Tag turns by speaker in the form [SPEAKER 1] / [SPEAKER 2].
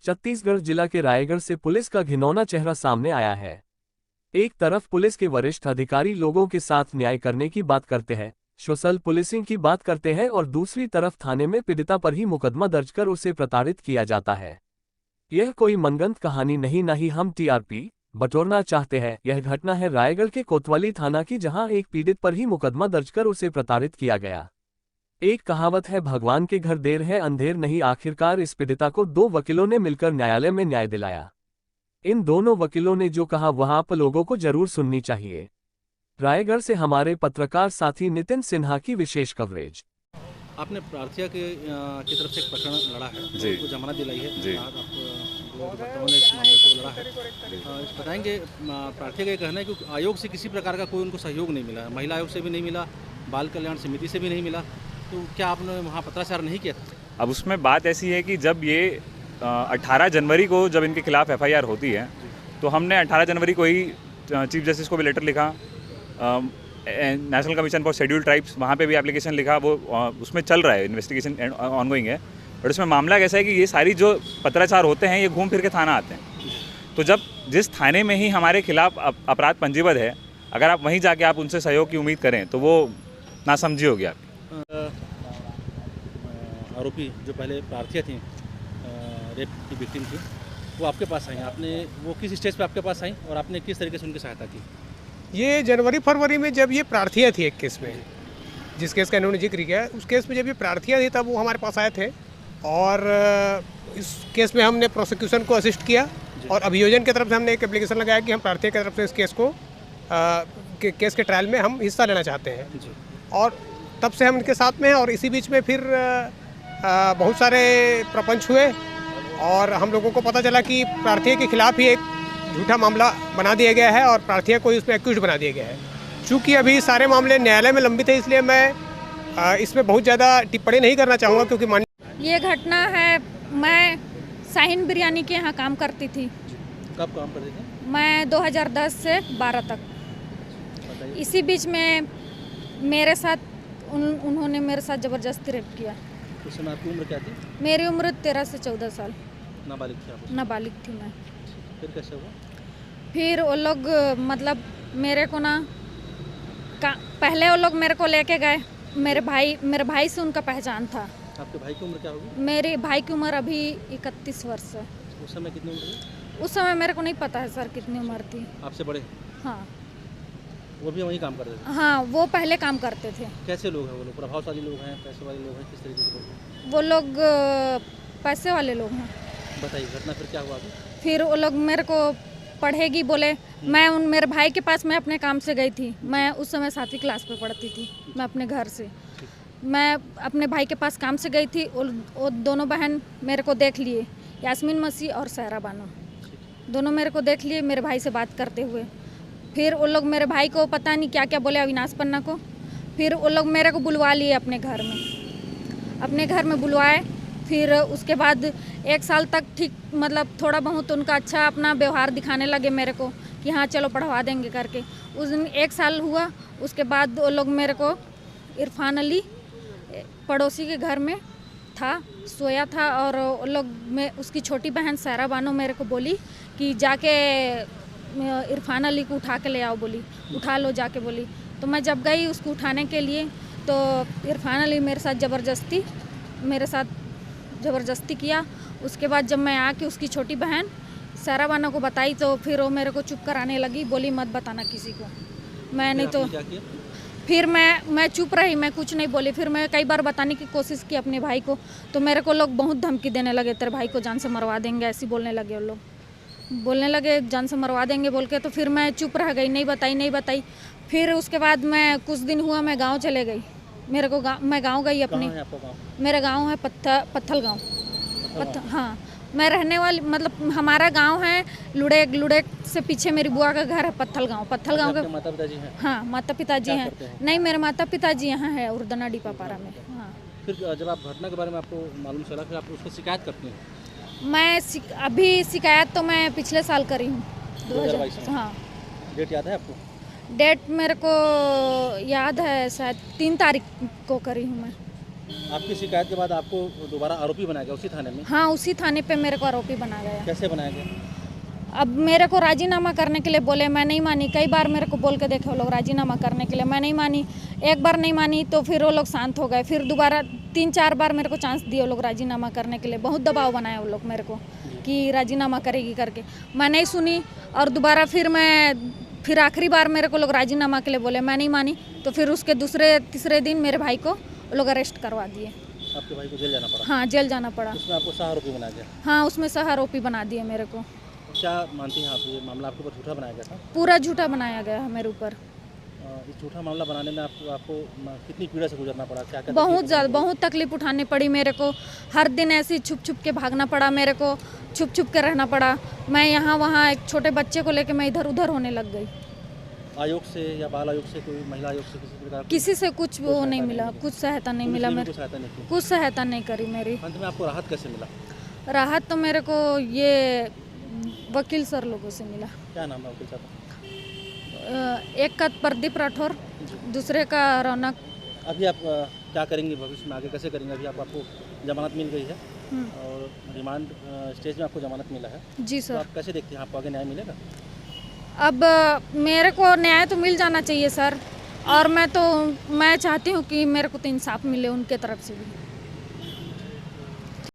[SPEAKER 1] छत्तीसगढ़ जिला के रायगढ़ से पुलिस का घिनौना चेहरा सामने आया है। एक तरफ पुलिस के वरिष्ठ अधिकारी लोगों के साथ न्याय करने की बात करते हैं, सोशल पुलिसिंग की बात करते हैं, और दूसरी तरफ थाने में पीड़िता पर ही मुकदमा दर्ज कर उसे प्रताड़ित किया जाता है। यह कोई मनगढ़ंत कहानी नहीं, न ही हम टीआरपी बटोरना चाहते हैं। यह घटना है रायगढ़ के कोतवाली थाना की, जहां एक पीड़ित पर ही मुकदमा दर्ज कर उसे प्रताड़ित किया गया। एक कहावत है, भगवान के घर देर है अंधेर नहीं। आखिरकार इस पीड़िता को 2 वकीलों ने मिलकर न्यायालय में न्याय दिलाया। इन दोनों वकीलों ने जो कहा वह आप लोगों को जरूर सुननी चाहिए। रायगढ़ से हमारे पत्रकार साथी नितिन सिन्हा की विशेष कवरेज।
[SPEAKER 2] आपने प्रार्थिया की तरफ से एक प्रकरण लड़ा है जी, को जमानत दिलाई है जी। आप ने इस मामले को लड़ा है, बताएंगे प्रार्थिया का कहना है कि आयोग से किसी प्रकार का कोई उनको सहयोग नहीं मिला, महिला आयोग से भी नहीं मिला, बाल कल्याण समिति से भी नहीं मिला, तो क्या आपने वहाँ पत्राचार नहीं किया था?
[SPEAKER 3] अब उसमें बात ऐसी है कि जब ये 18 जनवरी को जब इनके खिलाफ एफआईआर होती है तो हमने 18 जनवरी को ही चीफ जस्टिस को भी लेटर लिखा, national commission for scheduled tribes वहाँ पे भी एप्लीकेशन लिखा। वो उसमें चल रहा है, इन्वेस्टिगेशन ऑनगोइंग है। बट उसमें मामला कैसा है कि ये सारी जो पत्राचार होते हैं ये घूम फिर के थाना आते हैं। तो जब जिस थाने में ही हमारे खिलाफ अपराध पंजीबद्ध है, अगर आप वहीं जाके आप उनसे सहयोग की उम्मीद करें तो वो नासमझी हो गया।
[SPEAKER 2] आरोपी जो पहले प्रार्थिया थी, रेप की विक्टिम थी, वो आपके पास आई, आपने वो किस स्टेज पे आपके पास आई और आपने किस तरीके से उनकी सहायता की?
[SPEAKER 4] ये जनवरी फरवरी में जब ये प्रार्थिया थी, एक केस में, जिस केस का इन्होंने जिक्र किया, उस केस में जब ये प्रार्थिया थी तब वो हमारे पास आए थे और इस केस में हमने प्रोसिक्यूशन को असिस्ट किया और अभियोजन की तरफ से हमने एक एप्लीकेशन लगाया कि हम प्रार्थिया की तरफ से इस केस को केस के ट्रायल में हम हिस्सा लेना चाहते हैं। और तब से हम इनके साथ में हैं और इसी बीच में फिर बहुत सारे प्रपंच हुए और हम लोगों को पता चला कि प्रार्थिया के खिलाफ ही एक झूठा मामला बना दिया गया है और प्रार्थिया को इसमें एक्यूज बना दिया गया है। चूँकि अभी सारे मामले न्यायालय में लंबित है, इसलिए मैं इसमें बहुत ज़्यादा टिप्पणी नहीं करना चाहूँगा, क्योंकि
[SPEAKER 5] ये घटना है, मैं शाहीन बिरयानी के यहाँ काम करती थी।
[SPEAKER 2] कब काम करती थी?
[SPEAKER 5] मैं 2010 से 12 तक। इसी बीच में मेरे साथ उन्होंने मेरे साथ ज़बरदस्ती रेप किया।
[SPEAKER 2] उस समय आपकी उम्र क्या थी?
[SPEAKER 5] मेरी उम्र 13 से 14 साल।
[SPEAKER 2] नाबालिग थी आप?
[SPEAKER 5] नाबालिग थी मैं।
[SPEAKER 2] फिर कैसे हुआ? फिर
[SPEAKER 5] वो लोग मतलब मेरे को ना पहले वो लोग मेरे को लेके गए, मेरे भाई से उनका पहचान था।
[SPEAKER 2] आपके भाई की उम्र क्या होगी?
[SPEAKER 5] मेरे भाई की उम्र अभी 31 वर्ष है।
[SPEAKER 2] उस समय कितनी उम्र थी?
[SPEAKER 5] उस समय मेरे को नहीं पता है सर कितनी उम्र थी।
[SPEAKER 2] आपसे बड़े?
[SPEAKER 5] हाँ।
[SPEAKER 2] वो भी वहीं काम करते थे?
[SPEAKER 5] हाँ, वो पहले काम करते थे।
[SPEAKER 2] कैसे लोग हैं वो लोग? प्रभावशाली लोग हैं, पैसे वाले लोग हैं, किस तरीके के लोग हैं?
[SPEAKER 5] वो लोग पैसे वाले लोग हैं।
[SPEAKER 2] बताइए घटना फिर क्या हुआ अभी?
[SPEAKER 5] फिर वो लोग मेरे को पढ़ेगी बोले, मेरे भाई के पास मैं अपने काम से गई थी। मैं उस समय 7वीं क्लास में पढ़ती थी। मैं अपने घर से मैं अपने भाई के पास काम से गई थी और वो दोनों बहन मेरे को देख लिए, यास्मीन मसीह और सहरा बानो, दोनों मेरे को देख लिए मेरे भाई से बात करते हुए। फिर वो लोग मेरे भाई को पता नहीं क्या क्या बोले, अविनाश पन्ना को। फिर वो लोग मेरे को बुलवा लिए अपने घर में बुलवाए। फिर उसके बाद 1 साल तक ठीक मतलब थोड़ा बहुत उनका अच्छा अपना व्यवहार दिखाने लगे मेरे को कि हाँ चलो पढ़वा देंगे करके। उस दिन 1 साल हुआ, उसके बाद वो लोग मेरे को इरफान अली पड़ोसी के घर में था, सोया था, और वो लोग में उसकी छोटी बहन सहरा बानो मेरे को बोली कि जाके इरफान अली को उठा के ले आओ, बोली उठा लो जाके बोली। तो मैं जब गई उसको उठाने के लिए तो इरफान अली मेरे साथ ज़बरदस्ती किया। उसके बाद जब मैं आके उसकी छोटी बहन सहरा बानो को बताई तो फिर वो मेरे को चुप कराने लगी, बोली मत बताना किसी को। मैं नहीं तो फिर मैं चुप रही, मैं कुछ नहीं बोली। फिर मैं कई बार बताने की कोशिश की अपने भाई को, तो मेरे को लोग बहुत धमकी देने लगे, तेरे भाई को जान से मरवा देंगे, ऐसे बोलने लगे। वो लोग बोलने लगे जान से मरवा देंगे बोल के। तो फिर मैं चुप रह गई, नहीं बताई। फिर उसके बाद मैं कुछ दिन हुआ मैं गांव चले गई। मैं गांव गई अपनी। मेरा गांव है पत्थल गांव। हाँ, मैं रहने वाली मतलब हमारा गांव है लुड़ेक से पीछे मेरी बुआ का घर है पत्थल गांव के।
[SPEAKER 2] माता पिताजी हैं? हाँ,
[SPEAKER 5] माता पिताजी हैं। नहीं, मेरे माता पिताजी यहाँ है उर्दना डीपापारा में। हाँ।
[SPEAKER 2] फिर जब आप घटना के बारे में आपको मालूम चला, फिर आप उसको शिकायत करती हैं?
[SPEAKER 5] मैं अभी शिकायत तो मैं पिछले साल करी हूँ,
[SPEAKER 2] 2022 में।
[SPEAKER 5] हाँ।
[SPEAKER 2] डेट याद है आपको?
[SPEAKER 5] डेट मेरे को याद है, शायद 3 तारीख को करी हूँ मैं।
[SPEAKER 2] आपकी शिकायत के बाद आपको दोबारा आरोपी बनाया गया उसी थाने में?
[SPEAKER 5] हाँ, उसी थाने पे मेरे को आरोपी बनाया गया।
[SPEAKER 2] कैसे बनाया गया?
[SPEAKER 5] अब मेरे को राजीनामा करने के लिए बोले, मैं नहीं मानी। कई बार मेरे को बोल के देखे वो लोग राजीनामा करने के लिए, मैं नहीं मानी। एक बार नहीं मानी तो फिर वो लोग शांत हो गए। फिर दोबारा 3-4 बार मेरे को चांस दिए वो लोग राजीनामा करने के लिए। बहुत दबाव बनाया वो लोग मेरे को कि राजीनामा करेगी करके। मैं नहीं सुनी और दोबारा फिर आखिरी बार मेरे को लोग राजीनामा के लिए बोले, मैं नहीं मानी। तो फिर उसके तीसरे दिन मेरे भाई को वो लोग अरेस्ट करवा दिए।
[SPEAKER 2] आपके भाई को जेल जाना पड़ा?
[SPEAKER 5] हाँ, जेल जाना पड़ा।
[SPEAKER 2] उसमें आपको सह आरोपी बनाया गया?
[SPEAKER 5] हाँ, उसमें सह आरोपी बना दिए मेरे को।
[SPEAKER 2] क्या मानती हैं आप, ये मामला आपके ऊपर झूठा बनाया गया था?
[SPEAKER 5] पूरा झूठा बनाया गया है मेरे ऊपर।
[SPEAKER 2] इस झूठा मामला बनाने में आपको कितनी पीड़ा से गुजरना पड़ा? क्या क्या
[SPEAKER 5] बहुत ज़्यादा, बहुत तकलीफ उठानी पड़ी मेरे को। हर दिन ऐसे ही छुप छुप के भागना पड़ा मेरे को, छुप छुप के रहना पड़ा। मैं यहाँ वहाँ एक छोटे बच्चे को लेके मैं इधर उधर होने लग गई।
[SPEAKER 2] आयोग से या बाल आयोग से, कोई महिला आयोग से, किसी प्रकार
[SPEAKER 5] किसी से कुछ वो नहीं मिला, कुछ सहायता नहीं मिला मेरे,
[SPEAKER 2] कुछ सहायता नहीं की?
[SPEAKER 5] कुछ सहायता नहीं करी मेरी।
[SPEAKER 2] अंत में आपको राहत कैसे मिला?
[SPEAKER 5] राहत तो मेरे को ये वकील सर लोगों से मिला।
[SPEAKER 2] क्या नाम है वकील साहब?
[SPEAKER 5] एक का प्रदीप राठौर, दूसरे का रौनक।
[SPEAKER 2] अभी आप क्या करेंगे भविष्य में, आगे कैसे करेंगे? अभी आपको जमानत मिल गई है और रिमांड स्टेज में आपको जमानत मिला है।
[SPEAKER 5] जी
[SPEAKER 2] तो
[SPEAKER 5] सर।
[SPEAKER 2] आप कैसे देखते हैं, आपको आगे न्याय मिलेगा?
[SPEAKER 5] अब मेरे को न्याय तो मिल जाना चाहिए सर, और मैं चाहती हूँ कि मेरे को तो इंसाफ मिले उनके तरफ से भी।